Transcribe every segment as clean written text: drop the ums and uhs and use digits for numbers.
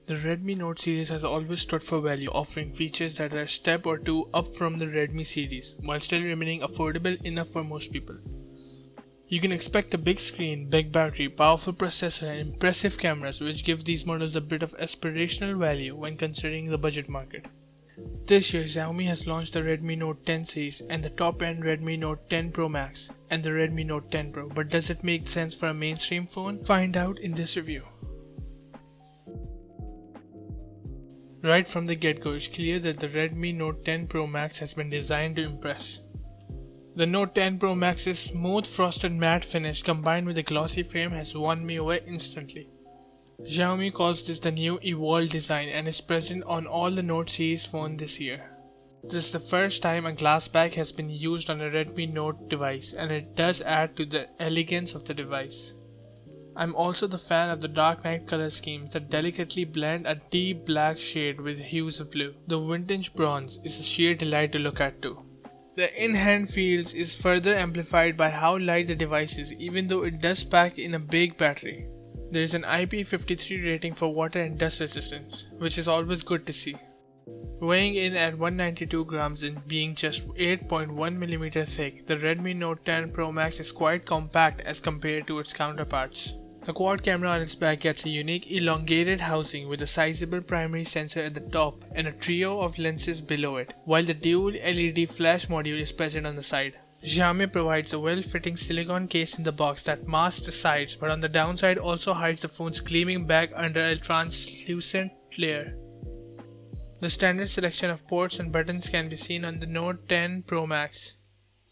The Redmi Note series has always stood for value, offering features that are a step or two up from the Redmi series, while still remaining affordable enough for most people. You can expect a big screen, big battery, powerful processor, and impressive cameras, which give these models a bit of aspirational value when considering the budget market. This year, Xiaomi has launched the Redmi Note 10 series and the top-end Redmi Note 10 Pro Max and the Redmi Note 10 Pro, but does it make sense for a mainstream phone? Find out in this review. Right from the get-go, it's clear that the Redmi Note 10 Pro Max has been designed to impress. The Note 10 Pro Max's smooth frosted matte finish combined with a glossy frame has won me over instantly. Xiaomi calls this the new evolved design and is present on all the Note series phones this year. This is the first time a glass back has been used on a Redmi Note device, and it does add to the elegance of the device. I'm also the fan of the dark night color schemes that delicately blend a deep black shade with hues of blue. The vintage bronze is a sheer delight to look at too. The in-hand feels is further amplified by how light the device is, even though it does pack in a big battery. There is an IP53 rating for water and dust resistance, which is always good to see. Weighing in at 192 grams and being just 8.1mm thick, the Redmi Note 10 Pro Max is quite compact as compared to its counterparts. The quad camera on its back gets a unique elongated housing with a sizable primary sensor at the top and a trio of lenses below it, while the dual LED flash module is present on the side. Xiaomi provides a well-fitting silicone case in the box that masks the sides, but on the downside also hides the phone's gleaming back under a translucent layer. The standard selection of ports and buttons can be seen on the Note 10 Pro Max.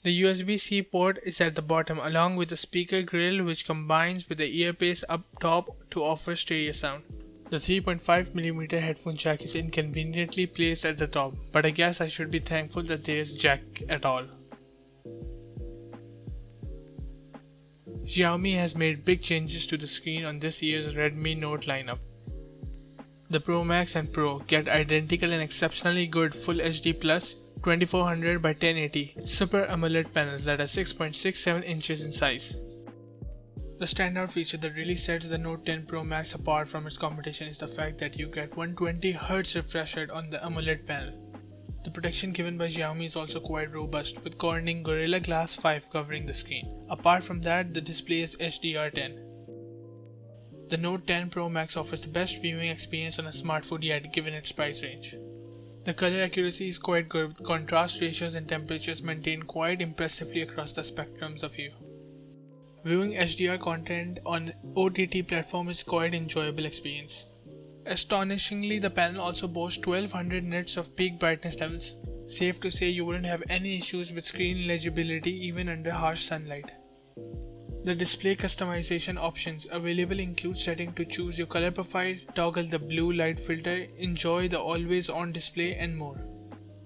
The USB-C port is at the bottom along with the speaker grill, which combines with the earpiece up top to offer stereo sound. The 3.5mm headphone jack is inconveniently placed at the top, but I guess I should be thankful that there is jack at all. Xiaomi has made big changes to the screen on this year's Redmi Note lineup. The Pro Max and Pro get identical and exceptionally good Full HD Plus 2400 by 1080 Super AMOLED panels that are 6.67 inches in size. The standout feature that really sets the Note 10 Pro Max apart from its competition is the fact that you get 120Hz refresh rate on the AMOLED panel. The protection given by Xiaomi is also quite robust, with Corning Gorilla Glass 5 covering the screen. Apart from that, the display is HDR10. The Note 10 Pro Max offers the best viewing experience on a smartphone yet given its price range. The color accuracy is quite good, with contrast ratios and temperatures maintained quite impressively across the spectrums of hue. Viewing HDR content on OTT platform is quite enjoyable experience. Astonishingly, the panel also boasts 1200 nits of peak brightness levels. Safe to say you wouldn't have any issues with screen legibility even under harsh sunlight. The display customization options available include setting to choose your color profile, toggle the blue light filter, enjoy the always on display and more.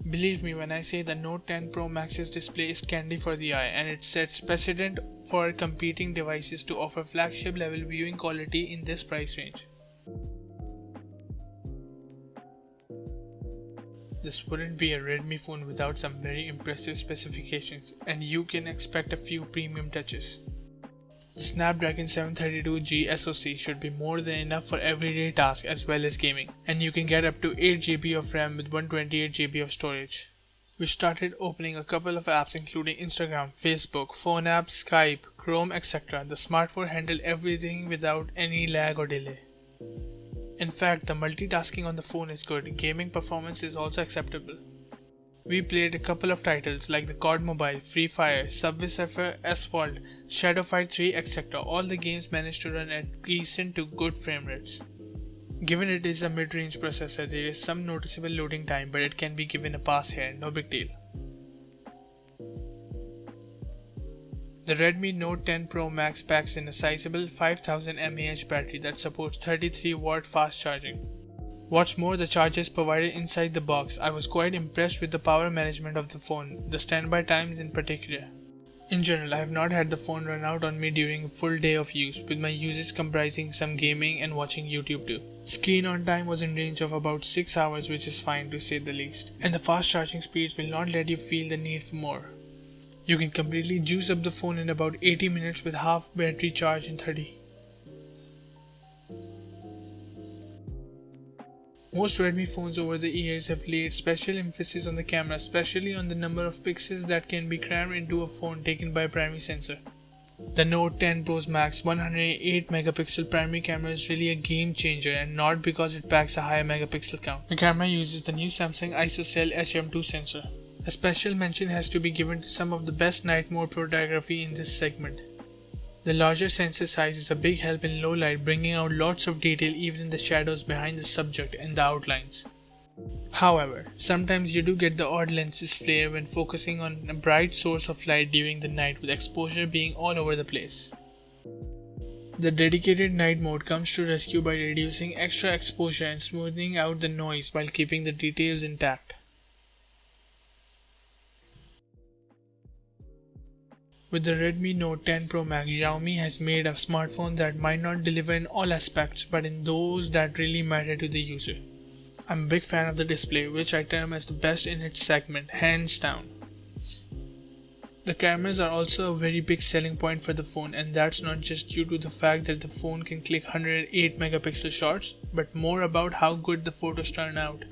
Believe me when I say the Note 10 Pro Max's display is candy for the eye, and it sets precedent for competing devices to offer flagship level viewing quality in this price range. This wouldn't be a Redmi phone without some very impressive specifications, and you can expect a few premium touches. The Snapdragon 732G SoC should be more than enough for everyday tasks as well as gaming, and you can get up to 8GB of RAM with 128GB of storage. We started opening a couple of apps including Instagram, Facebook, phone apps, Skype, Chrome, etc. The smartphone handled everything without any lag or delay. In fact, the multitasking on the phone is good. Gaming performance is also acceptable. We played a couple of titles like the COD Mobile, Free Fire, Subway Surfer, Asphalt, Shadow Fight 3, etc. All the games managed to run at decent to good frame rates. Given it is a mid-range processor, there is some noticeable loading time, but it can be given a pass here, no big deal. The Redmi Note 10 Pro Max packs in a sizable 5000 mAh battery that supports 33W fast charging. What's more, the charger is provided inside the box. I was quite impressed with the power management of the phone, the standby times in particular. In general, I have not had the phone run out on me during a full day of use, with my usage comprising some gaming and watching YouTube too. Screen on time was in range of about 6 hours, which is fine to say the least, and the fast charging speeds will not let you feel the need for more. You can completely juice up the phone in about 80 minutes with half battery charge in 30. Most Redmi phones over the years have laid special emphasis on the camera, especially on the number of pixels that can be crammed into a phone taken by a primary sensor. The Note 10 Pro Max 108 megapixel primary camera is really a game changer, and not because it packs a higher megapixel count. The camera uses the new Samsung ISOCELL HM2 sensor. A special mention has to be given to some of the best night mode photography in this segment. The larger sensor size is a big help in low light, bringing out lots of detail even in the shadows behind the subject and the outlines. However, sometimes you do get the odd lenses flare when focusing on a bright source of light during the night, with exposure being all over the place. The dedicated night mode comes to rescue by reducing extra exposure and smoothing out the noise while keeping the details intact. With the Redmi Note 10 Pro Max, Xiaomi has made a smartphone that might not deliver in all aspects, but in those that really matter to the user. I'm a big fan of the display, which I term as the best in its segment, hands down. The cameras are also a very big selling point for the phone, and that's not just due to the fact that the phone can click 108 megapixel shots, but more about how good the photos turn out.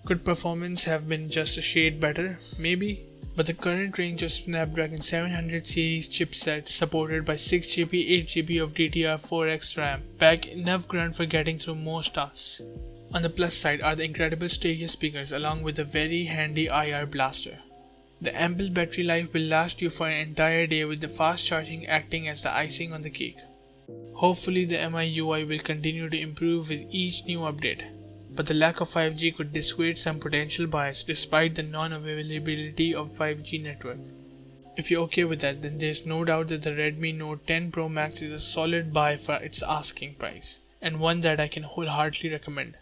Could performance have been just a shade better? Maybe. But the current range of Snapdragon 700 series chipset, supported by 6GB, 8GB of DDR4X RAM, pack enough grunt for getting through most tasks. On the plus side are the incredible stereo speakers along with a very handy IR blaster. The ample battery life will last you for an entire day, with the fast charging acting as the icing on the cake. Hopefully the MIUI will continue to improve with each new update, but the lack of 5G could dissuade some potential buyers despite the non-availability of 5G network. If you're okay with that, then there's no doubt that the Redmi Note 10 Pro Max is a solid buy for its asking price, and one that I can wholeheartedly recommend.